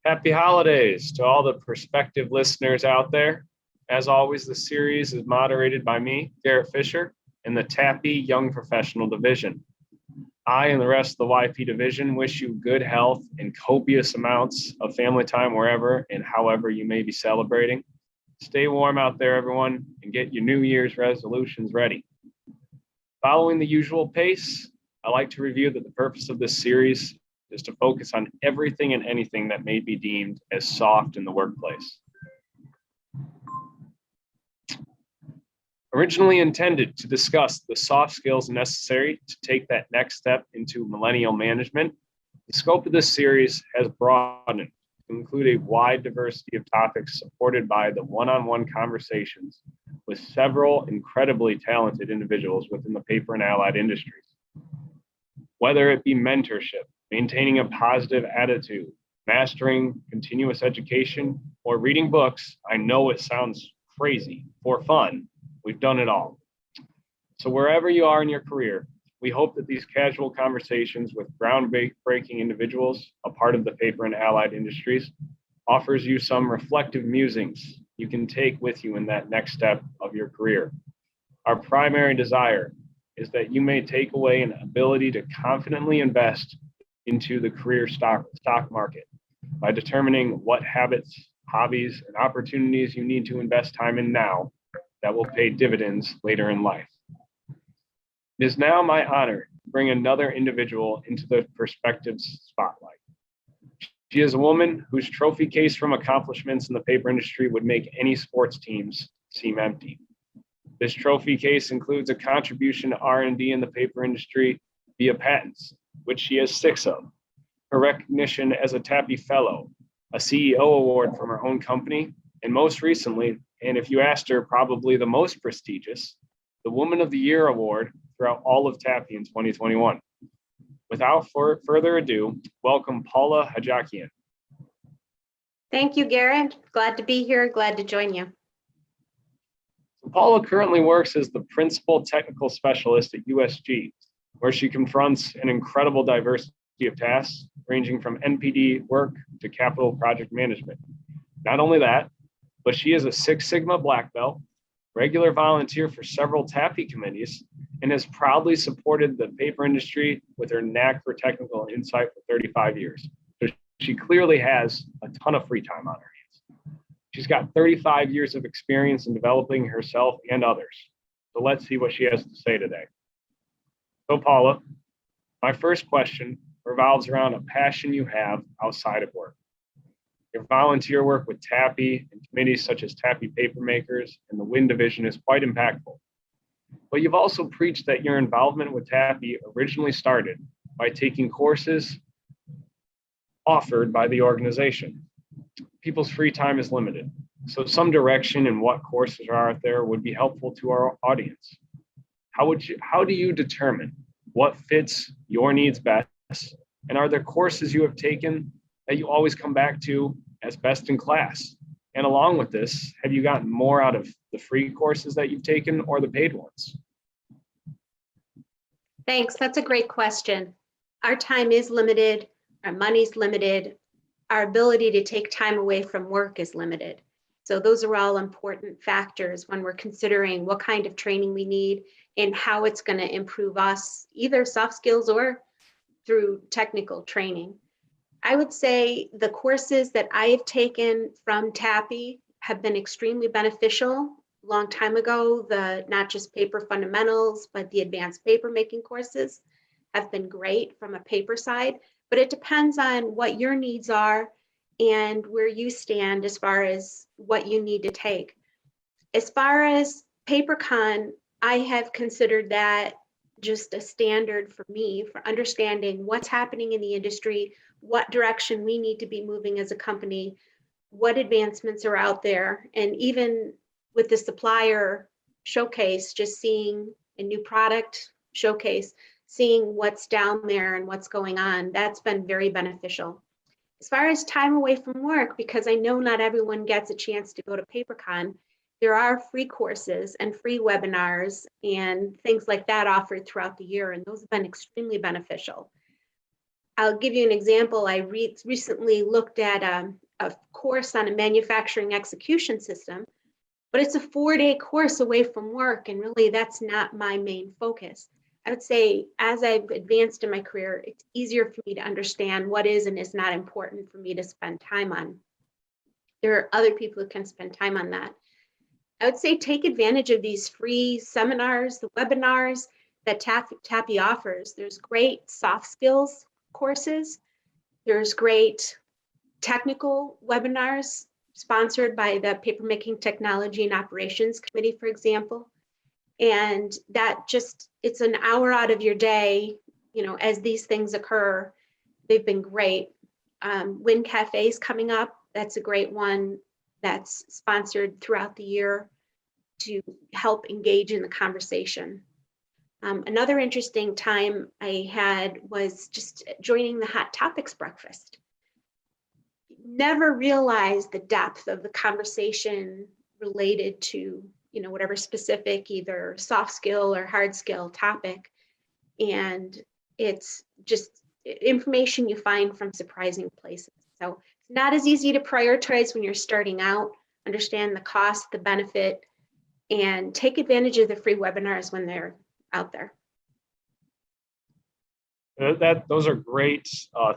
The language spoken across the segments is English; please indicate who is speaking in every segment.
Speaker 1: Happy holidays to all the prospective listeners out there. As always, the series is moderated by me, Garrett Fisher, in the TAPPI Young Professional Division. I and the rest of the YP division wish you good health and copious amounts of family time wherever and however you may be celebrating. Stay warm out there, everyone, and get your New Year's resolutions ready. Following the usual pace, I like to review that the purpose of this series is to focus on everything and anything that may be deemed as soft in the workplace. Originally intended to discuss the soft skills necessary to take that next step into millennial management, the scope of this series has broadened to include a wide diversity of topics supported by the one-on-one conversations with several incredibly talented individuals within the paper and allied industries. Whether it be mentorship, maintaining a positive attitude, mastering continuous education, or reading books, I know it sounds crazy, for fun, we've done it all. So wherever you are in your career, we hope that these casual conversations with groundbreaking individuals, a part of the paper and allied industries, offers you some reflective musings you can take with you in that next step of your career. Our primary desire is that you may take away an ability to confidently invest into the career stock market by determining what habits, hobbies, and opportunities you need to invest time in now that will pay dividends later in life. It is now my honor to bring another individual into the perspectives spotlight. She is a woman whose trophy case from accomplishments in the paper industry would make any sports teams seem empty. This trophy case includes a contribution to R&D in the paper industry via patents, which she has 6 of, her recognition as a TAPPI Fellow, a CEO award from her own company, and most recently, and if you asked her, probably the most prestigious, the Woman of the Year award throughout all of TAPPI in 2021. Without further ado, welcome Paula Hajakian.
Speaker 2: Thank you, Garrett. Glad to be here, glad to join you.
Speaker 1: Paula currently works as the Principal Technical Specialist at USG, where she confronts an incredible diversity of tasks, ranging from NPD work to capital project management. Not only that, but she is a Six Sigma black belt, regular volunteer for several TAPPI committees, and has proudly supported the paper industry with her knack for technical insight for 35 years. So she clearly has a ton of free time on her hands. She's got 35 years of experience in developing herself and others. So let's see what she has to say today. So Paula, my first question revolves around a passion you have outside of work. Your volunteer work with TAPPI and committees such as TAPPI Papermakers and the WIN division is quite impactful. But you've also preached that your involvement with TAPPI originally started by taking courses offered by the organization. People's free time is limited, so some direction in what courses are out there would be helpful to our audience. How do you determine what fits your needs best? And are there courses you have taken that you always come back to as best in class? And along with this, have you gotten more out of the free courses that you've taken or the paid ones?
Speaker 2: Thanks, that's a great question. Our time is limited, our money's limited, our ability to take time away from work is limited. So those are all important factors when we're considering what kind of training we need and how it's going to improve us, either soft skills or through technical training. I would say the courses that I have taken from TAPPI have been extremely beneficial. A long time ago, not just paper fundamentals, but the advanced paper making courses have been great from a paper side, but it depends on what your needs are and where you stand as far as what you need to take. As far as PaperCon, I have considered that just a standard for me for understanding what's happening in the industry, what direction we need to be moving as a company, what advancements are out there, and even with the supplier showcase, just seeing a new product showcase, seeing what's down there and what's going on, that's been very beneficial. As far as time away from work, because I know not everyone gets a chance to go to PaperCon, there are free courses and free webinars and things like that offered throughout the year, and those have been extremely beneficial. I'll give you an example. I recently looked at a course on a manufacturing execution system, but it's a 4-day course away from work. And really, that's not my main focus. I would say as I've advanced in my career, it's easier for me to understand what is and is not important for me to spend time on. There are other people who can spend time on that. I would say take advantage of these free seminars, the webinars that TAPPI offers. There's great soft skills courses. There's great technical webinars sponsored by the Papermaking Technology and Operations Committee, for example. And that just, it's an hour out of your day, as these things occur. They've been great. Win Cafe's coming up. That's a great one that's sponsored throughout the year to help engage in the conversation. Another interesting time I had was just joining the Hot Topics breakfast. Never realized the depth of the conversation related to, whatever specific, either soft skill or hard skill topic. And it's just information you find from surprising places. So it's not as easy to prioritize when you're starting out. Understand the cost, the benefit, and take advantage of the free webinars when they're out there.
Speaker 1: Those are great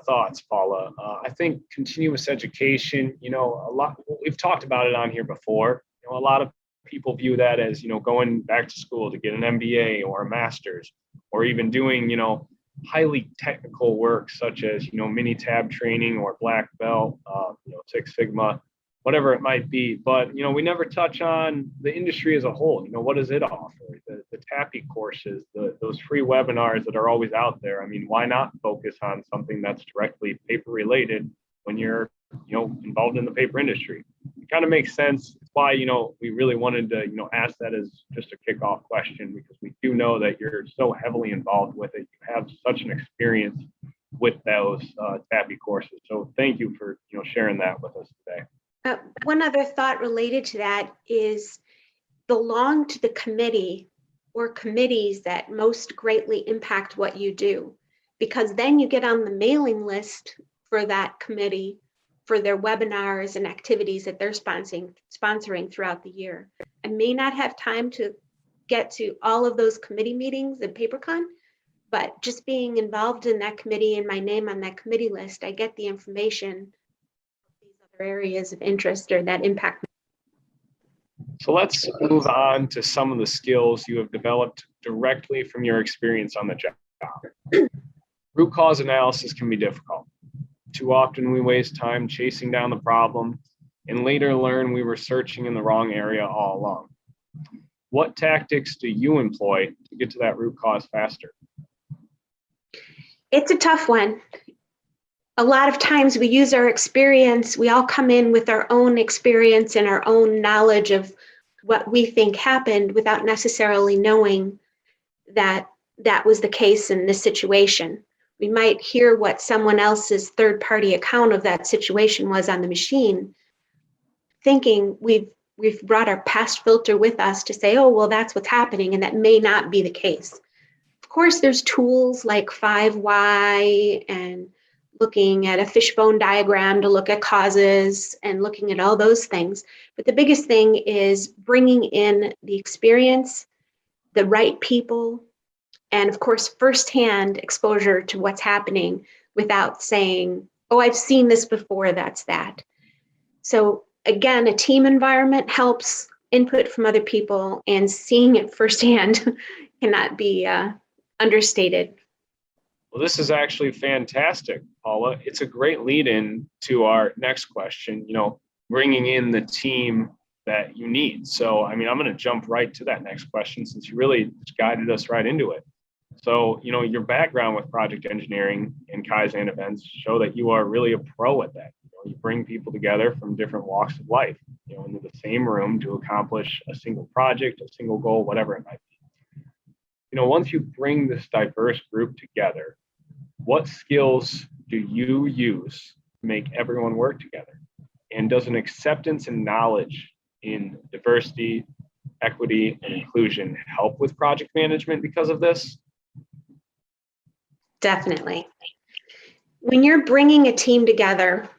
Speaker 1: thoughts, Paula. I think continuous education, a lot, we've talked about it on here before. A lot of people view that as, going back to school to get an MBA or a master's, or even doing, highly technical work such as, mini tab training or black belt, Six Sigma, whatever it might be. But, we never touch on the industry as a whole. What does it offer? The TAPPI courses, those free webinars that are always out there. I mean, why not focus on something that's directly paper related when you're, involved in the paper industry? It kind of makes sense. It's why, we really wanted to, ask that as just a kickoff question, because we do know that you're so heavily involved with it. You have such an experience with those TAPPI courses. So thank you for, sharing that with us today.
Speaker 2: One other thought related to that is belong to the committee or committees that most greatly impact what you do, because then you get on the mailing list for that committee for their webinars and activities that they're sponsoring throughout the year. I may not have time to get to all of those committee meetings at PaperCon, but just being involved in that committee and my name on that committee list, I get the information areas of interest or that impact.
Speaker 1: So let's move on to some of the skills you have developed directly from your experience on the job. Root cause analysis can be difficult. Too often we waste time chasing down the problem and later learn we were searching in the wrong area all along. What tactics do you employ to get to that root cause faster?
Speaker 2: It's a tough one. A lot of times we use our experience. We all come in with our own experience and our own knowledge of what we think happened without necessarily knowing that that was the case in this situation. We might hear what someone else's third-party account of that situation was on the machine, thinking we've brought our past filter with us to say, oh, well, that's what's happening, and that may not be the case. Of course, there's tools like 5Y and looking at a fishbone diagram to look at causes and looking at all those things. But the biggest thing is bringing in the experience, the right people, and of course, firsthand exposure to what's happening without saying, oh, I've seen this before, that's that. So again, a team environment helps, input from other people, and seeing it firsthand cannot be understated.
Speaker 1: Well, this is actually fantastic, Paula. It's a great lead in to our next question, bringing in the team that you need. So, I'm going to jump right to that next question since you really just guided us right into it. So, your background with project engineering and Kaizen events show that you are really a pro at that. You bring people together from different walks of life, into the same room to accomplish a single project, a single goal, whatever it might be. Once you bring this diverse group together, what skills do you use to make everyone work together? And does an acceptance and knowledge in diversity, equity, and inclusion help with project management because of this?
Speaker 2: Definitely. When you're bringing a team together,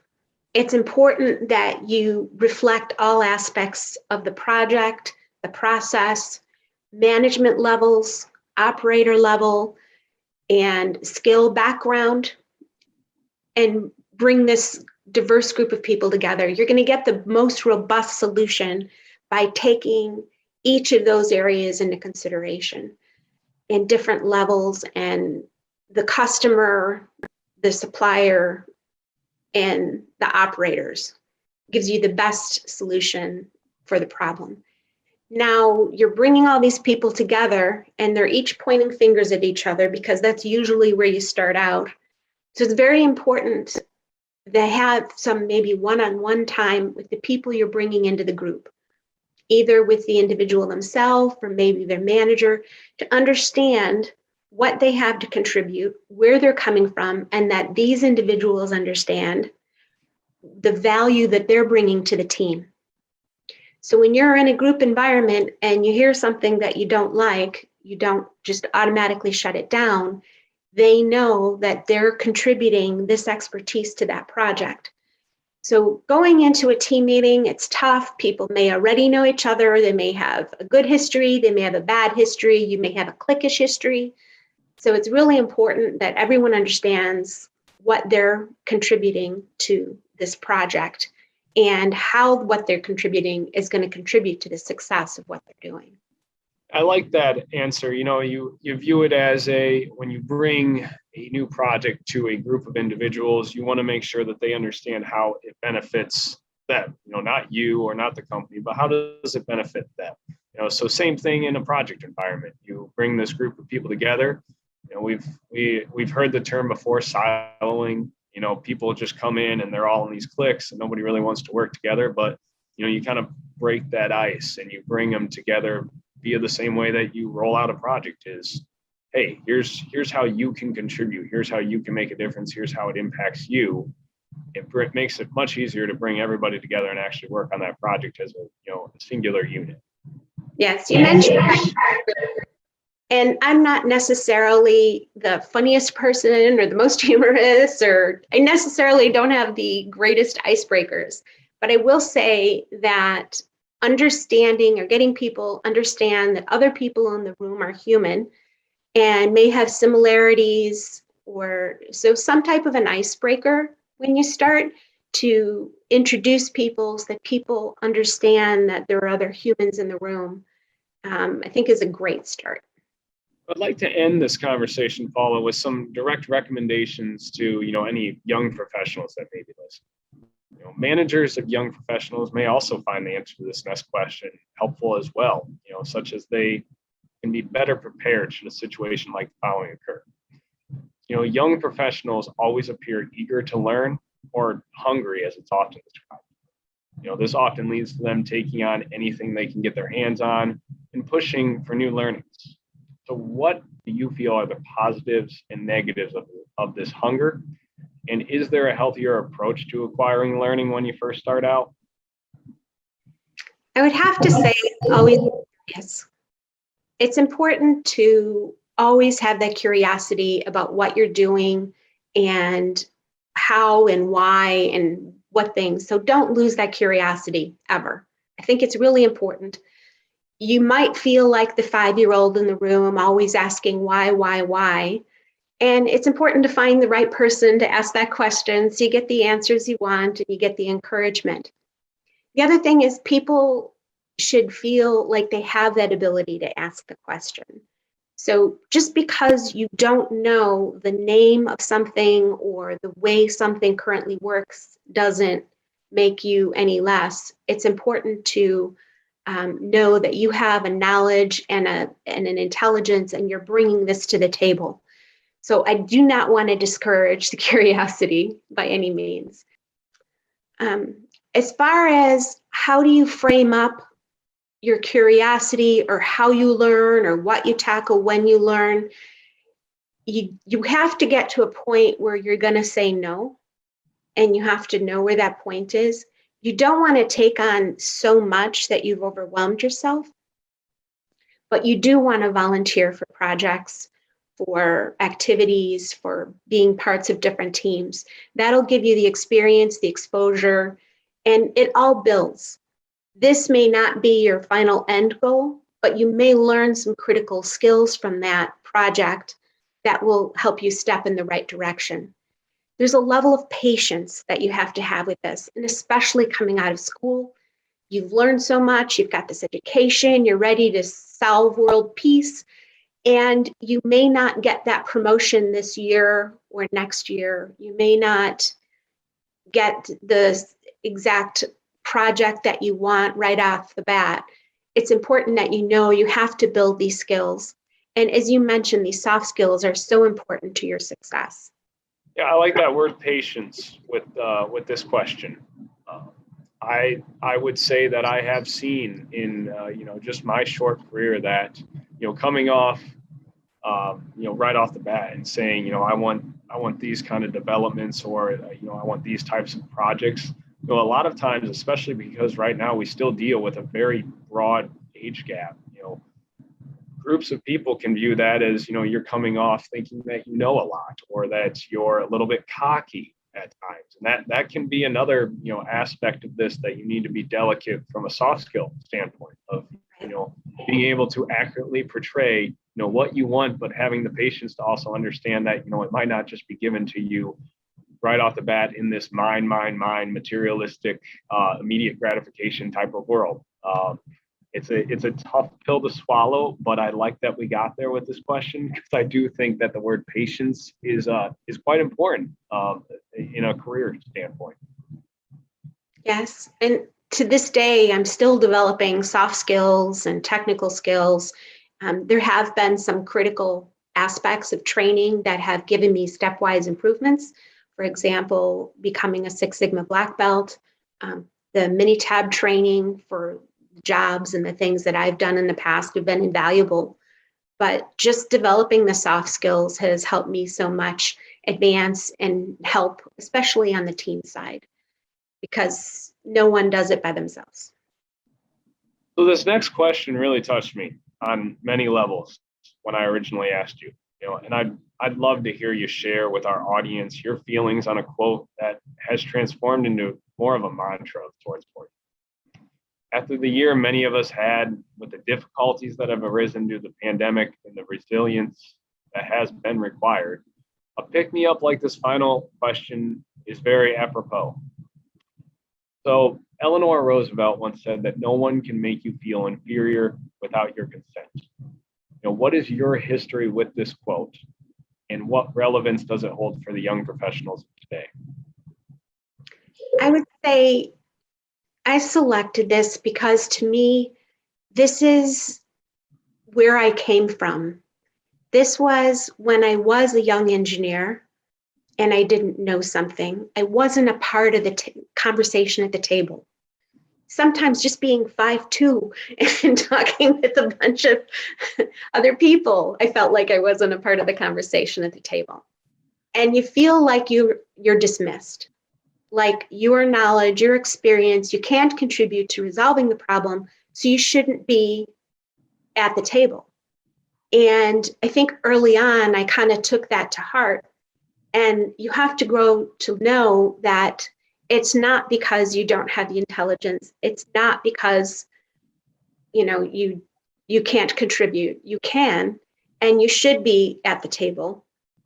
Speaker 2: it's important that you reflect all aspects of the project, the process, management levels, operator level, and skill background, and bring this diverse group of people together. You're going to get the most robust solution by taking each of those areas into consideration in different levels, and the customer, the supplier, and the operators gives you the best solution for the problem. Now you're bringing all these people together and they're each pointing fingers at each other, because that's usually where you start out. So it's very important to have some maybe one-on-one time with the people you're bringing into the group, either with the individual themselves or maybe their manager, to understand what they have to contribute, where they're coming from, and that these individuals understand the value that they're bringing to the team. So when you're in a group environment and you hear something that you don't like, you don't just automatically shut it down. They know that they're contributing this expertise to that project. So going into a team meeting, it's tough. People may already know each other. They may have a good history. They may have a bad history. You may have a cliquish history. So it's really important that everyone understands what they're contributing to this project and how what they're contributing is going to contribute to the success of what they're doing.
Speaker 1: I like that answer. You view it as when you bring a new project to a group of individuals, you want to make sure that they understand how it benefits them, not you or not the company, but how does it benefit them? So same thing in a project environment. You bring this group of people together. We've heard the term before, siloing. People just come in and they're all in these cliques and nobody really wants to work together. But you kind of break that ice and you bring them together via the same way that you roll out a project is, hey, here's how you can contribute. Here's how you can make a difference. Here's how it impacts you. It makes it much easier to bring everybody together and actually work on that project as a singular unit.
Speaker 2: Yes, you mentioned that. And I'm not necessarily the funniest person or the most humorous, or I necessarily don't have the greatest icebreakers, but I will say that understanding or getting people understand that other people in the room are human and may have similarities, or so some type of an icebreaker when you start to introduce people so that people understand that there are other humans in the room, I think is a great start.
Speaker 1: I'd like to end this conversation, Paula, with some direct recommendations to any young professionals that may be listening. Managers of young professionals may also find the answer to this next question helpful as well. Such as they can be better prepared should a situation like the following occur. Young professionals always appear eager to learn, or hungry, as it's often described. This often leads to them taking on anything they can get their hands on and pushing for new learnings. So what do you feel are the positives and negatives of this hunger? And is there a healthier approach to acquiring learning when you first start out?
Speaker 2: I would have to say always yes. It's important to always have that curiosity about what you're doing and how and why and what things. So don't lose that curiosity ever. I think it's really important. You might feel like the 5-year-old in the room, always asking why. And it's important to find the right person to ask that question so you get the answers you want and you get the encouragement. The other thing is people should feel like they have that ability to ask the question. So just because you don't know the name of something or the way something currently works doesn't make you any less. It's important to know that you have a knowledge and an intelligence, and you're bringing this to the table. So I do not want to discourage the curiosity by any means. As far as how do you frame up your curiosity or how you learn or what you tackle when you learn, you have to get to a point where you're going to say no, and you have to know where that point is. You don't want to take on so much that you've overwhelmed yourself, but you do want to volunteer for projects, for activities, for being parts of different teams. That'll give you the experience, the exposure, and it all builds. This may not be your final end goal, but you may learn some critical skills from that project that will help you step in the right direction. There's a level of patience that you have to have with this, and especially coming out of school. You've learned so much, you've got this education, you're ready to solve world peace, and you may not get that promotion this year or next year. You may not get the exact project that you want right off the bat. It's important that you know you have to build these skills. And as you mentioned, these soft skills are so important to your success.
Speaker 1: Yeah, I like that word patience with this question. I would say that I have seen in just my short career that coming off right off the bat and saying I want these kind of developments, or I want these types of projects. A lot of times, especially because right now we still deal with a very broad age gap. Groups of people can view that as you're coming off thinking that you know a lot, or that you're a little bit cocky at times, and that can be another aspect of this, that you need to be delicate from a soft skill standpoint of being able to accurately portray what you want, but having the patience to also understand that it might not just be given to you right off the bat in this mine materialistic immediate gratification type of world. It's a tough pill to swallow, but I like that we got there with this question, because I do think that the word patience is quite important in a career standpoint.
Speaker 2: Yes, and to this day, I'm still developing soft skills and technical skills. There have been some critical aspects of training that have given me stepwise improvements. For example, becoming a Six Sigma black belt, the mini tab training for jobs and the things that I've done in the past have been invaluable. But just developing the soft skills has helped me so much advance and help, especially on the team side, because no one does it by themselves.
Speaker 1: So this next question really touched me on many levels when I originally asked you. And I'd love to hear you share with our audience your feelings on a quote that has transformed into more of a mantra towards sport. After the year many of us had, with the difficulties that have arisen due to the pandemic and the resilience that has been required, a pick-me-up like this final question is very apropos. So Eleanor Roosevelt once said that no one can make you feel inferior without your consent. What is your history with this quote, and what relevance does it hold for the young professionals today?
Speaker 2: I would say I selected this because, to me, this is where I came from. This was when I was a young engineer and I didn't know something. I wasn't a part of the conversation at the table. Sometimes just being 5'2" and talking with a bunch of other people, I felt like I wasn't a part of the conversation at the table. And you feel like you're dismissed. Like your knowledge, your experience, you can't contribute to resolving the problem, so you shouldn't be at the table. And I think early on, I kind of took that to heart. And you have to grow to know that it's not because you don't have the intelligence. It's not because you can't contribute. You can, and you should be at the table,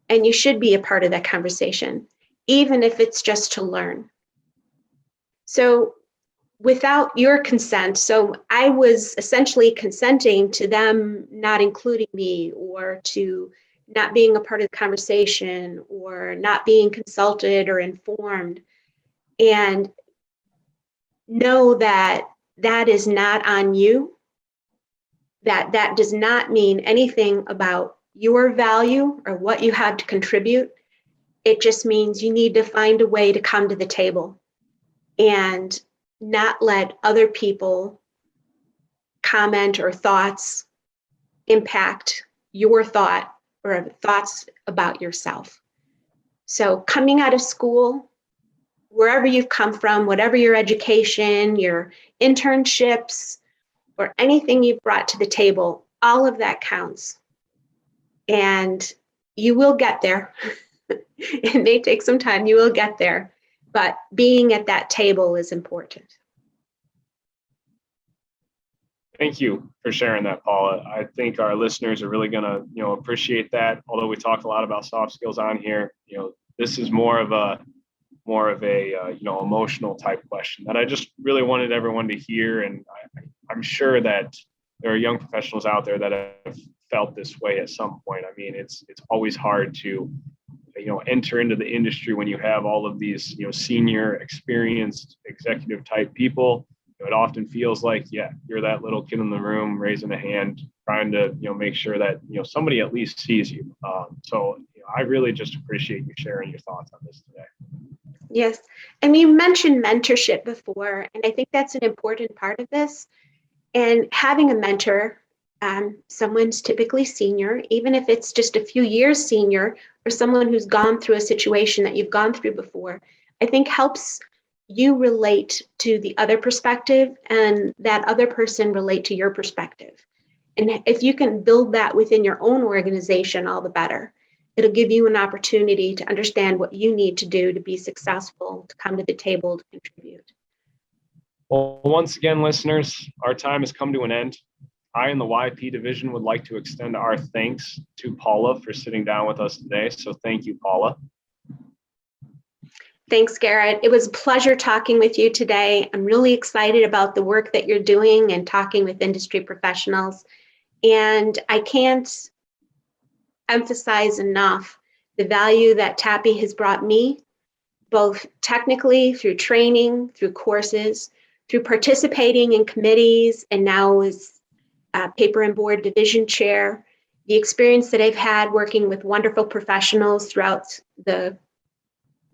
Speaker 2: and you should be a part of that conversation, even if it's just to learn. So without your consent, so I was essentially consenting to them not including me, or to not being a part of the conversation, or not being consulted or informed. And know that that is not on you, that does not mean anything about your value or what you have to contribute. It just means you need to find a way to come to the table and not let other people comment or thoughts impact your thought or thoughts about yourself. So coming out of school, wherever you've come from, whatever your education, your internships, or anything you've brought to the table, all of that counts. And You will get there. It may take some time, you will get there, but being at that table is important.
Speaker 1: Thank you for sharing that, Paula. I think our listeners are really going to, appreciate that. Although we talk a lot about soft skills on here, this is more of a emotional type question that I just really wanted everyone to hear. And I'm sure that there are young professionals out there that have felt this way at some point. I mean, it's always hard to, enter into the industry when you have all of these, senior, experienced, executive type people. It often feels like, yeah, you're that little kid in the room raising a hand, trying to, make sure that, somebody at least sees you. I really just appreciate you sharing your thoughts on this today.
Speaker 2: Yes. And you mentioned mentorship before, and I think that's an important part of this. And having a mentor, someone's typically senior, even if it's just a few years senior, or someone who's gone through a situation that you've gone through before, I think helps you relate to the other perspective and that other person relate to your perspective. And if you can build that within your own organization, all the better. It'll give you an opportunity to understand what you need to do to be successful, to come to the table to contribute.
Speaker 1: Well, once again, listeners, our time has come to an end. I and the YP division would like to extend our thanks to Paula for sitting down with us today. So thank you, Paula.
Speaker 2: Thanks, Garrett. It was a pleasure talking with you today. I'm really excited about the work that you're doing and talking with industry professionals. And I can't emphasize enough the value that TAPPI has brought me, both technically through training, through courses, through participating in committees, and now as paper and board division chair, the experience that I've had working with wonderful professionals throughout the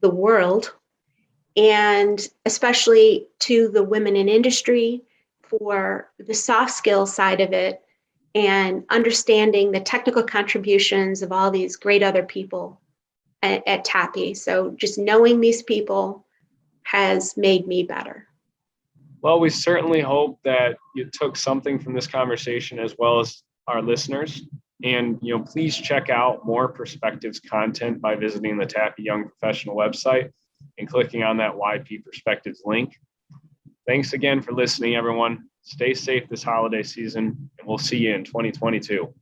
Speaker 2: world, and especially to the women in industry for the soft skill side of it and understanding the technical contributions of all these great other people at TAPPI. So just knowing these people has made me better.
Speaker 1: Well, we certainly hope that you took something from this conversation as well as our listeners. And, please check out more Perspectives content by visiting the TAPPI Young Professional website and clicking on that YP Perspectives link. Thanks again for listening, everyone. Stay safe this holiday season, and we'll see you in 2022.